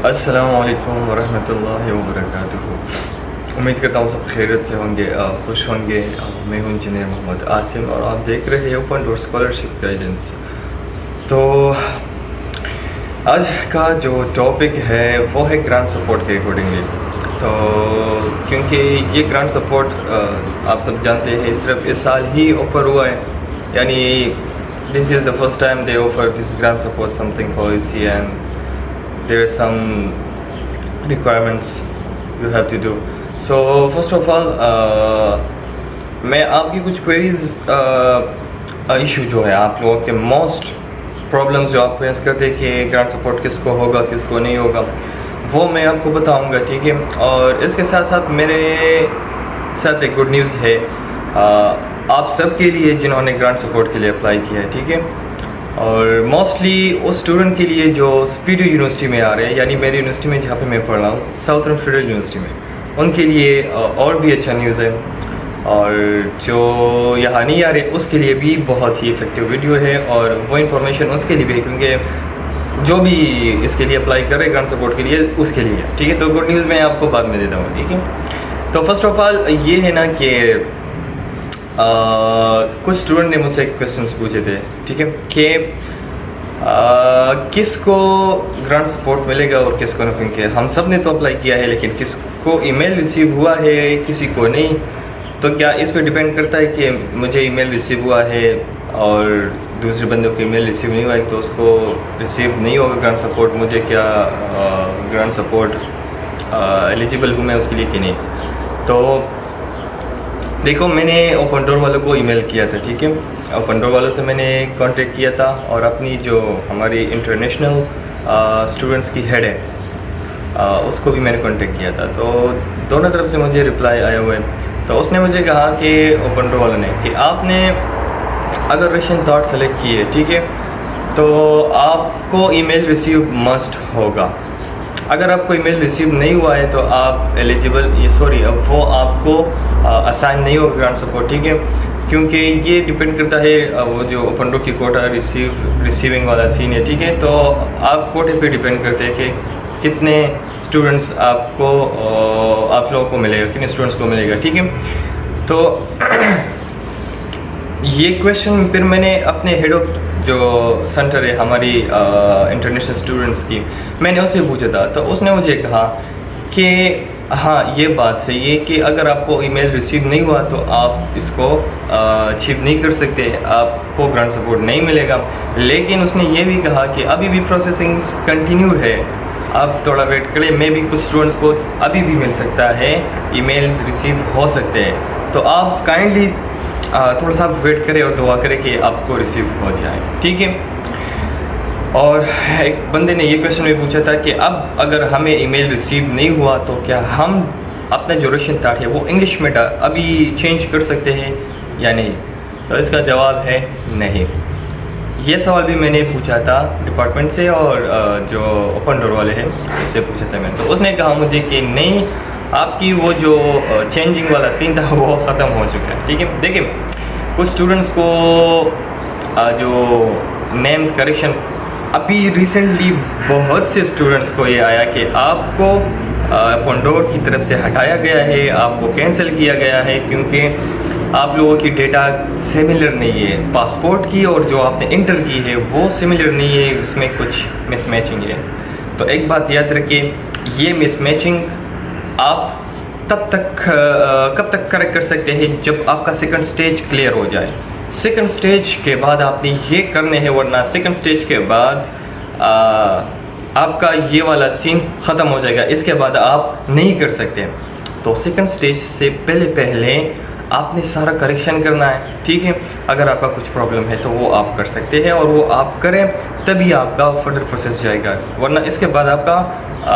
السلام علیکم ورحمۃ اللہ وبرکاتہ. امید کرتا ہوں سب خیریت سے ہوں گے, خوش ہوں گے. میں ہوں انجینئر محمد عاصم اور آپ دیکھ رہے ہیں اوپن ڈور اسکالرشپ گائیڈنس. تو آج کا جو ٹاپک ہے وہ ہے گرانٹ سپورٹ کے اکارڈنگلی. تو کیونکہ یہ گرانٹ سپورٹ آپ سب جانتے ہیں صرف اس سال ہی آفر ہوا ہے, یعنی this is the first time they offer this grant support something policy and there are some requirements you have to do. So first of all میں آپ کی کچھ queries ایشو جو ہے آپ لوگوں کے موسٹ پرابلمس جو آپ فیس کرتے ہیں کہ گرانٹ سپورٹ کس کو ہوگا کس کو نہیں ہوگا, وہ میں آپ کو بتاؤں گا, ٹھیک ہے. اور اس کے ساتھ ساتھ میرے ساتھ ایک گڈ نیوز ہے آپ سب کے لیے جنہوں نے گرانٹ سپورٹ کے لیے اپلائی کیا ہے, ٹھیک ہے. اور موسٹلی اس اسٹوڈنٹ کے لیے جو اسپیڈو یونیورسٹی میں آ رہے ہیں, یعنی میری یونیورسٹی میں جہاں پہ میں پڑھ رہا ہوں ساؤتھرن فیڈرل یونیورسٹی میں, ان کے لیے اور بھی اچھا نیوز ہے. اور جو یہاں نہیں آ رہے اس کے لیے بھی بہت ہی افیکٹو ویڈیو ہے, اور وہ انفارمیشن اس کے لیے بھی ہے کیونکہ جو بھی اس کے لیے اپلائی کر رہے گرانٹ سپورٹ کے لیے اس کے لیے, ٹھیک ہے. تو گڈ نیوز میں آپ کو بعد میں دیتا ہوں, ٹھیک ہے. تو فرسٹ آف آل یہ ہے نا کہ کچھ اسٹوڈنٹ نے مجھ سے کویشچنس پوچھے تھے, ٹھیک ہے, کہ کس کو گرانٹ سپورٹ ملے گا اور کس کو نہیں, کیونکہ ہم سب نے تو اپلائی کیا ہے لیکن کس کو ای میل ریسیو ہوا ہے کسی کو نہیں. تو کیا اس پہ ڈپینڈ کرتا ہے کہ مجھے ای میل ریسیو ہوا ہے اور دوسرے بندوں کو ای میل ریسیو نہیں ہوا ہے تو اس کو ریسیو نہیں ہوگا گرانٹ سپورٹ, مجھے کیا گرانٹ سپورٹ ایلیجیبل ہوں میں اس کے لیے کہ نہیں. تو دیکھو میں نے اوپن ڈور والوں کو ای میل کیا تھا, ٹھیک ہے. اوپن ڈور والوں سے میں نے کانٹیکٹ کیا تھا اور اپنی جو ہماری انٹرنیشنل اسٹوڈنٹس کی ہیڈ ہے اس کو بھی میں نے کانٹیکٹ کیا تھا. تو دونوں طرف سے مجھے رپلائی آیا ہوا ہے. تو اس نے مجھے کہا کہ اوپن ڈور والوں نے کہ آپ نے اگر رشین تھاٹ سلیکٹ کیے, ٹھیک ہے, تو آپ کو ای میل ریسیو مسٹ ہوگا. اگر آپ کو ای میل ریسیو نہیں ہوا ہے تو آپ ایلیجیبل اب وہ آپ کو اسائن نہیں ہوگا گرانٹ سپورٹ, ٹھیک ہے. کیونکہ یہ ڈپینڈ کرتا ہے وہ جو اوپن ڈور کی کوٹا ریسیونگ والا سین ہے, ٹھیک ہے. تو آپ کوٹے پہ ڈپینڈ کرتے ہیں کہ کتنے اسٹوڈنٹس آپ لوگوں کو ملے گا, کتنے اسٹوڈنٹس کو ملے گا, ٹھیک ہے. تو یہ کویشچن پھر میں نے اپنے ہیڈ آف جو سینٹر ہے ہماری انٹرنیشنل اسٹوڈنٹس کی, میں نے اس سے پوچھا تھا. تو اس نے مجھے کہا کہ ہاں یہ بات صحیح ہے کہ اگر آپ کو ای میل ریسیو نہیں ہوا تو آپ اس کو اچیو نہیں کر سکتے, آپ کو گرانٹ سپورٹ نہیں ملے گا. لیکن اس نے یہ بھی کہا کہ ابھی بھی پروسیسنگ کنٹینیو ہے, آپ تھوڑا ویٹ کریں, میں بھی کچھ اسٹوڈنٹس کو ابھی بھی مل سکتا ہے, ای میلز ریسیو ہو سکتے ہیں. تو آپ کائنڈلی تھوڑا سا ویٹ کریں اور دعا کریں کہ آپ کو ریسیو ہو جائے, ٹھیک ہے. اور ایک بندے نے یہ کویشچن بھی پوچھا تھا کہ اب اگر ہمیں ای میل ریسیو نہیں ہوا تو کیا ہم اپنا جو رشین تھاٹ ہے وہ انگلش میں ابھی چینج کر سکتے ہیں یا نہیں. تو اس کا جواب ہے نہیں. یہ سوال بھی میں نے پوچھا تھا ڈپارٹمنٹ سے اور جو اوپن ڈور والے ہیں اس سے پوچھا تھا میں. تو اس نے کہا مجھے کہ نہیں, آپ کی وہ جو چینجنگ والا سین تھا وہ ختم ہو چکا ہے, ٹھیک ہے. دیکھیں کچھ اسٹوڈنٹس کو جو نیمز کریکشن ابھی ریسنٹلی بہت سے اسٹوڈنٹس کو یہ آیا کہ آپ کو اوپن ڈور کی طرف سے ہٹایا گیا ہے, آپ کو کینسل کیا گیا ہے کیونکہ آپ لوگوں کی ڈیٹا سملر نہیں ہے, پاسپورٹ کی اور جو آپ نے انٹر کی ہے وہ سملر نہیں ہے, اس میں کچھ مس میچنگ ہے. تو ایک بات یاد رکھیے, یہ مس میچنگ آپ کب تک کریکٹ کر سکتے ہیں جب آپ کا سیکنڈ سٹیج کلیئر ہو جائے. سیکنڈ سٹیج کے بعد آپ نے یہ کرنے ہیں, ورنہ سیکنڈ سٹیج کے بعد آپ کا یہ والا سین ختم ہو جائے گا, اس کے بعد آپ نہیں کر سکتے. تو سیکنڈ سٹیج سے پہلے آپ نے سارا کریکشن کرنا ہے, ٹھیک ہے. اگر آپ کا کچھ پرابلم ہے تو وہ آپ کر سکتے ہیں اور وہ آپ کریں تبھی آپ کا فردر پروسیس جائے گا, ورنہ اس کے بعد آپ کا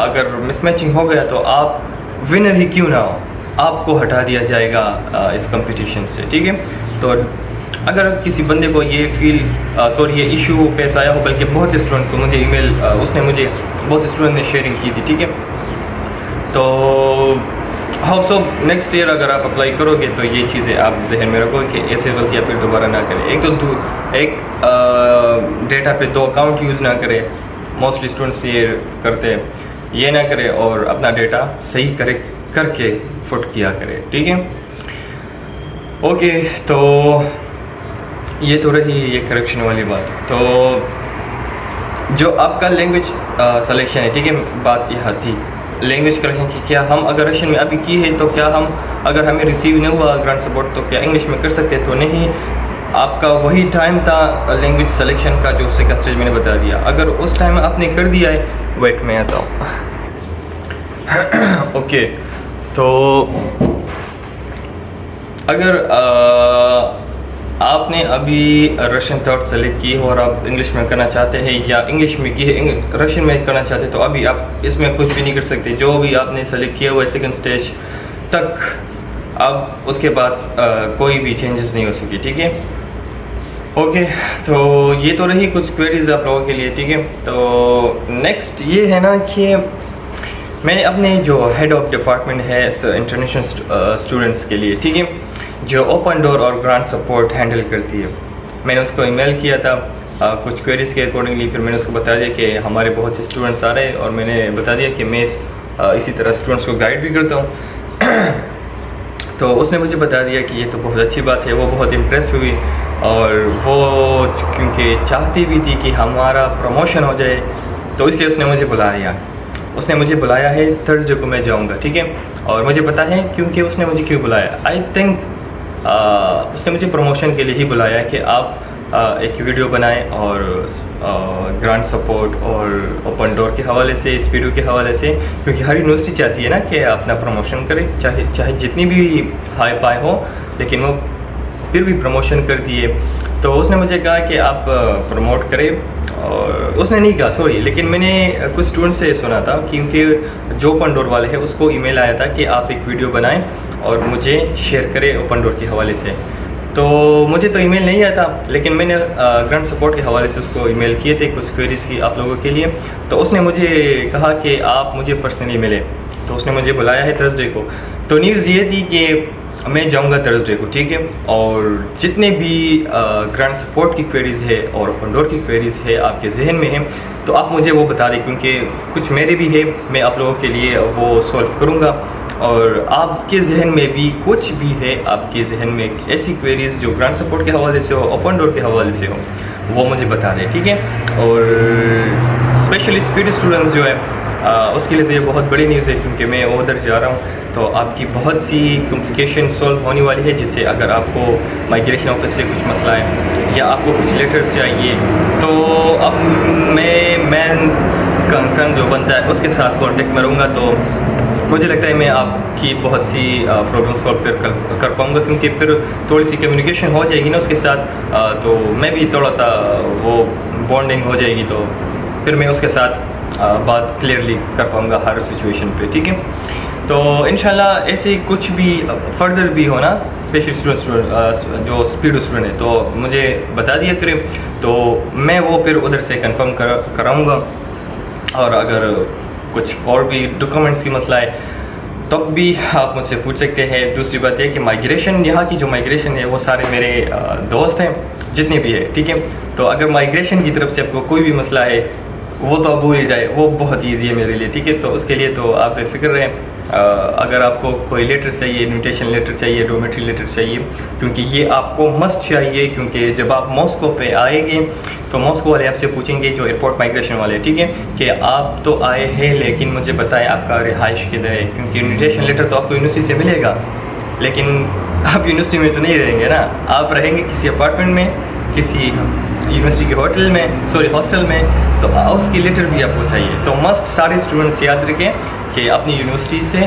اگر مس میچنگ ہو گیا تو آپ ونر ہی کیوں نہ ہو, آپ کو ہٹا دیا جائے گا اس کمپٹیشن سے, ٹھیک ہے. تو اگر کسی بندے کو یہ یہ ایشو فیس آیا ہو, بلکہ بہت سے اسٹوڈنٹ کو مجھے ای میل بہت سے اسٹوڈنٹ نے شیئرنگ کی تھی, ٹھیک ہے. تو ہوپ سو نیکسٹ ایئر اگر آپ اپلائی کرو گے تو یہ چیزیں آپ ذہن میں رکھو کہ ایسے غلطیاں پھر دوبارہ نہ کریں. ایک ڈیٹا پہ 2 اکاؤنٹ یوز نہ کریں, موسٹلی اسٹوڈنٹس یہ کرتے ہیں. یہ نہ کرے اور اپنا ڈیٹا صحیح کر کے فٹ کیا کرے. ٹھیک ہے, اوکے. تو یہ تو رہی یہ کریکشن والی بات. تو جو آپ کا لینگویج سلیکشن ہے, ٹھیک ہے, بات یہ تھی لینگویج کریکشن کی. کیا ہم اگر رشین میں ابھی کی ہے تو کیا ہم اگر ہمیں ریسیو نہیں ہوا گرانٹ سپورٹ تو کیا انگلش میں کر سکتے؟ تو نہیں, آپ کا وہی ٹائم تھا لینگویج سلیکشن کا جو سیکنڈ اسٹیج میں نے بتا دیا. اگر اس ٹائم آپ نے کر دیا ہے, ویٹ میں آتا ہوں. اوکے, تو اگر آپ نے ابھی رشین تھرڈ سلیکٹ کی ہو اور آپ انگلش میں کرنا چاہتے ہیں یا انگلش میں کی ہے رشین میں کرنا چاہتے ہیں, تو ابھی آپ اس میں کچھ بھی نہیں کر سکتے. جو بھی آپ نے سلیکٹ کیا ہوا ہے سیکنڈ اسٹیج تک, اب اس کے بعد کوئی بھی چینجز نہیں ہو سکی. ٹھیک ہے, اوکے. تو یہ تو رہی کچھ کوئریز آپ لوگوں کے لیے. ٹھیک ہے, تو نیکسٹ یہ ہے نا کہ میں نے اپنے جو ہیڈ آف ڈپارٹمنٹ ہے انٹرنیشنل اسٹوڈنٹس کے لیے, ٹھیک ہے, جو اوپن ڈور اور گرانٹ سپورٹ ہینڈل کرتی ہے, میں نے اس کو ای میل کیا تھا کچھ کوئریز کے اکارڈنگلی. پھر میں نے اس کو بتا دیا کہ ہمارے بہت سے اسٹوڈنٹس آ رہے ہیں, اور میں نے بتا دیا کہ میں اسی طرح اسٹوڈنٹس کو گائیڈ بھی کرتا ہوں. تو اس نے مجھے بتا دیا کہ یہ تو بہت اچھی بات ہے. وہ بہت امپریس ہوئی, اور وہ کیونکہ چاہتی بھی تھی کہ ہمارا پروموشن ہو جائے, تو اس لیے اس نے مجھے بلا لیا. اس نے مجھے بلایا ہے تھرسڈے کو میں جاؤں گا. ٹھیک ہے, اور مجھے پتا ہے کیونکہ اس نے مجھے کیوں بلایا. آئی تھنک اس نے مجھے پروموشن کے لیے ہی بلایا کہ آپ ایک ویڈیو بنائیں اور گرانٹ سپورٹ اور اوپن ڈور کے حوالے سے, اسپیڈو کے حوالے سے, کیونکہ ہر یونیورسٹی چاہتی ہے نا کہ اپنا پروموشن کرے, چاہے جتنی بھی ہائی پائی ہو, لیکن وہ پھر بھی پروموشن کرتی ہے. تو اس نے مجھے کہا کہ آپ پروموٹ کریں, اور اس نے نہیں کہا سوری, لیکن میں نے کچھ اسٹوڈنٹ سے سنا تھا, کیونکہ جو اوپن ڈور والے ہیں اس کو ای میل آیا تھا کہ آپ ایک ویڈیو بنائیں اور مجھے شیئر کریں اوپن ڈور کے حوالے سے. تو مجھے تو ای میل نہیں آیا تھا, لیکن میں نے گرانٹ سپورٹ کے حوالے سے اس کو ای میل کیے تھے کچھ کوئریز کی آپ لوگوں کے لیے. تو اس نے مجھے کہا کہ آپ مجھے پرسنلی ملے, تو اس نے مجھے بلایا ہے تھرسڈے کو. تو نیوز یہ تھی کہ میں جاؤں گا تھرسڈے کو. ٹھیک ہے, اور جتنے بھی گرانٹ سپورٹ کی کوئریز ہے اور اوپن ڈور کی کوئریز ہے آپ کے ذہن میں ہیں, تو آپ مجھے وہ بتا دیں, کیونکہ کچھ میرے بھی ہے, میں آپ لوگوں کے لیے وہ سولو کروں گا. اور آپ کے ذہن میں بھی کچھ بھی ہے, آپ کے ذہن میں ایسی کوئریز جو گرانٹ سپورٹ کے حوالے سے ہو, اوپن ڈور کے حوالے سے ہو, وہ مجھے بتا دیں. ٹھیک ہے, اور اسپیشلی اسپیڈ اسٹوڈنٹس جو ہے اس کے لیے تو یہ بہت بڑی نیوز ہے, کیونکہ میں ادھر جا رہا ہوں. تو آپ کی بہت سی کمپلیکیشن سولو ہونے والی ہے, جیسے اگر آپ کو مائگریشن آفس سے کچھ مسئلہ ہے یا آپ کو کچھ لیٹرز چاہیے, تو اب میں مین کنسرن جو بنتا ہے اس کے ساتھ کانٹیکٹ میں رہوں گا. تو مجھے لگتا ہے میں آپ کی بہت سی پرابلم سولو کر پاؤں گا, کیونکہ پھر تھوڑی سی کمیونیکیشن ہو جائے گی نا اس کے ساتھ, تو میں بھی تھوڑا سا وہ بانڈنگ ہو جائے گی, تو پھر میں اس کے ساتھ بات کلیئرلی کر پاؤں گا ہر سچویشن پہ. ٹھیک ہے, تو انشاءاللہ ایسے کچھ بھی فردر بھی ہونا, اسپیشل اسٹوڈنٹ جو اسپیڈ اسٹوڈنٹ ہے, تو مجھے بتا دیا کریں, تو میں وہ پھر ادھر سے کنفرم کراؤں گا. اور اگر کچھ اور بھی ڈاکومنٹس کی مسئلہ ہے تب بھی آپ مجھ سے پوچھ سکتے ہیں. دوسری بات یہ کہ مائگریشن, یہاں کی جو مائگریشن ہے وہ سارے میرے دوست ہیں جتنے بھی ہے. ٹھیک ہے, تو اگر مائگریشن کی طرف سے آپ کو کوئی بھی مسئلہ ہے وہ تو آپ بھول ہی جائے, وہ بہت ایزی ہے میرے لیے. ٹھیک ہے, تو اس کے لیے تو آپ بے فکر رہیں. اگر آپ کو کوئی لیٹر چاہیے, انویٹیشن لیٹر چاہیے, ڈومیٹری لیٹر چاہیے, کیونکہ یہ آپ کو مسٹ چاہیے, کیونکہ جب آپ ماسکو پہ آئیں گے تو ماسکو والے آپ سے پوچھیں گے, جو ایئرپورٹ مائگریشن والے, ٹھیک ہے, کہ آپ تو آئے ہیں لیکن مجھے بتائیں آپ کا رہائش کدھر ہے, کیونکہ انویٹیشن لیٹر تو آپ کو یونیورسٹی سے ملے گا, لیکن آپ یونیورسٹی میں تو نہیں رہیں گے نا, آپ رہیں گے کسی اپارٹمنٹ میں, کسی یونیورسٹی کے ہاسٹل میں, تو اس کی لیٹر بھی آپ کو چاہیے. تو مسٹ سارے اسٹوڈنٹس یاد رکھیں کہ اپنی یونیورسٹی سے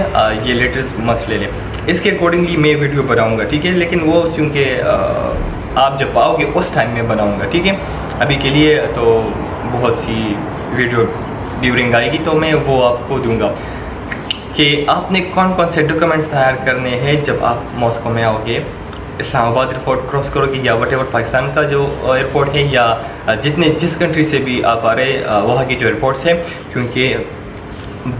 یہ لیٹرز مسٹ لے لیں. اس کے اکارڈنگلی میں ویڈیو بناؤں گا. ٹھیک ہے, لیکن وہ چونکہ آپ جب پاؤ گے اس ٹائم میں بناؤں گا. ٹھیک ہے, ابھی کے لیے تو بہت سی ویڈیو ڈیورنگ آئے گی, تو میں وہ آپ کو دوں گا کہ آپ نے کون کون سے ڈاکومنٹس تیار کرنے ہیں جب آپ ماسکو میں آؤ گے, اسلام آباد ایئرپورٹ کراس کرو گے, یا وٹ ایور پاکستان کا جو ایئرپورٹ ہے, یا جس کنٹری سے بھی آپ آ رہے وہاں کی جو ایئرپورٹس ہیں, کیونکہ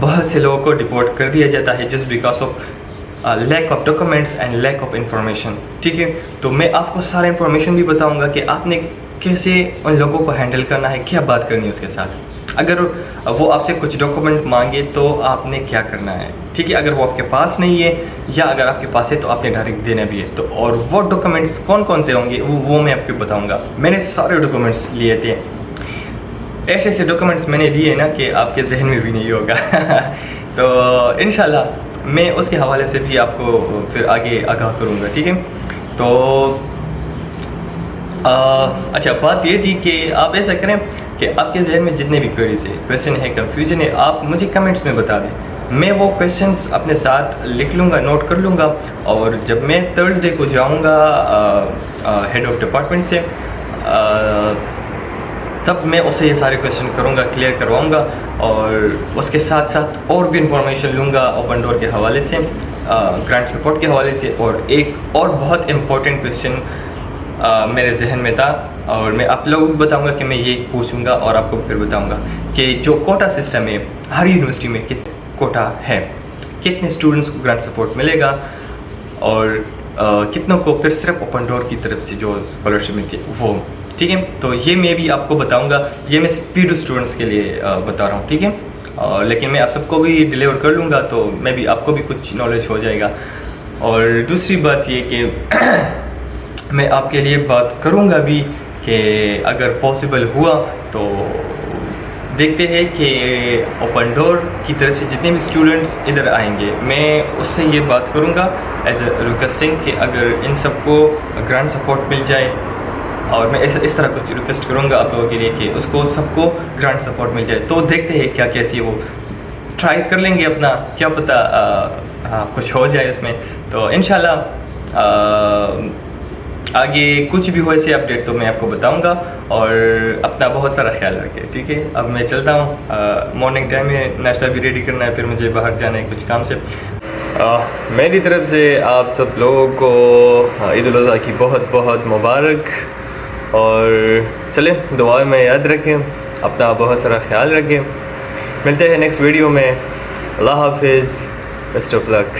بہت سے لوگوں کو ڈپورٹ کر دیا جاتا ہے just because of lack of documents and lack of information. ٹھیک ہے, تو میں آپ کو سارا انفارمیشن بھی بتاؤں گا کہ آپ نے کیسے ان لوگوں کو ہینڈل کرنا ہے, کیا بات کرنی ہے اس کے ساتھ. اگر وہ آپ سے کچھ ڈاکومنٹ مانگے تو آپ نے کیا کرنا ہے, ٹھیک ہے. اگر وہ آپ کے پاس نہیں ہے یا اگر آپ کے پاس ہے تو آپ نے ڈائریکٹ دینا بھی ہے. تو اور وہ ڈاکومنٹس کون کون سے ہوں گے وہ میں آپ کو بتاؤں گا. میں نے سارے ڈاکومنٹس لیے تھے, ایسے ایسے ڈاکومنٹس میں نے لیے نا کہ آپ کے ذہن میں بھی نہیں ہوگا. تو انشاءاللہ میں اس کے حوالے سے بھی آپ کو پھر آگے آگاہ کروں گا, ٹھیک ہے. تو اچھا بات یہ تھی کہ آپ ایسا کریں کہ آپ کے ذہن میں جتنے بھی کوئریز ہے, کویشچن ہے, کنفیوژن ہے, آپ مجھے کمنٹس میں بتا دیں. میں وہ کویشچنس اپنے ساتھ لکھ لوں گا, نوٹ کر لوں گا, اور جب میں تھرسڈے کو جاؤں گا ہیڈ آف ڈپارٹمنٹ سے تب میں اسے یہ سارے کویشچن کروں گا, کلیئر کرواؤں گا, اور اس کے ساتھ ساتھ اور بھی انفارمیشن لوں گا اوپن ڈور کے حوالے سے, گرانٹ سپورٹ کے حوالے سے. اور ایک اور بہت امپورٹنٹ کویشچن میرے ذہن میں تھا اور میں آپ لوگوں کو بتاؤں گا کہ میں یہ پوچھوں گا اور آپ کو پھر بتاؤں گا کہ جو کوٹا سسٹم ہے ہر یونیورسٹی میں کتنے کوٹا ہے, کتنے اسٹوڈنٹس کو گرانٹ سپورٹ ملے گا, اور کتنوں کو پھر صرف اوپن ڈور کی طرف سے جو اسکالرشپ ملتی ہے وہ, ٹھیک ہے. تو یہ میں بھی آپ کو بتاؤں گا, یہ میں اسپیڈ اسٹوڈنٹس کے لیے بتا رہا ہوں, ٹھیک ہے. لیکن میں آپ سب کو بھی ڈلیور کر لوں گا تو میں بھی آپ کو بھی کچھ نالج ہو جائے گا. اور دوسری بات یہ کہ میں آپ کے لیے بات کروں گا بھی کہ اگر پاسبل ہوا تو دیکھتے ہیں کہ اوپن ڈور کی طرف سے جتنے بھی اسٹوڈنٹس ادھر آئیں گے میں اس سے یہ بات کروں گا ایز اے ریکویسٹنگ کہ اگر ان سب کو گرانٹ سپورٹ مل جائے, اور میں اس طرح کچھ ریکویسٹ کروں گا آپ لوگوں کے لیے کہ اس کو سب کو گرانٹ سپورٹ مل جائے. تو دیکھتے ہیں کیا کہتی ہے وہ, ٹرائی کر لیں گے اپنا, کیا پتہ کچھ ہو جائے اس میں. تو انشاءاللہ آگے کچھ بھی ہو ایسے اپڈیٹ تو میں آپ کو بتاؤں گا, اور اپنا بہت سارا خیال رکھے, ٹھیک ہے. اب میں چلتا ہوں, مارننگ ٹائم میں ناشتہ بھی ریڈی کرنا ہے, پھر مجھے باہر جانا ہے کچھ کام سے. میری طرف سے آپ سب لوگوں کو عید الاضحیٰ کی بہت بہت مبارک, اور چلیں دعا میں یاد رکھیں, اپنا بہت سارا خیال رکھیں. ملتے ہیں نیکسٹ ویڈیو میں. اللہ حافظ, بیسٹ آف لک.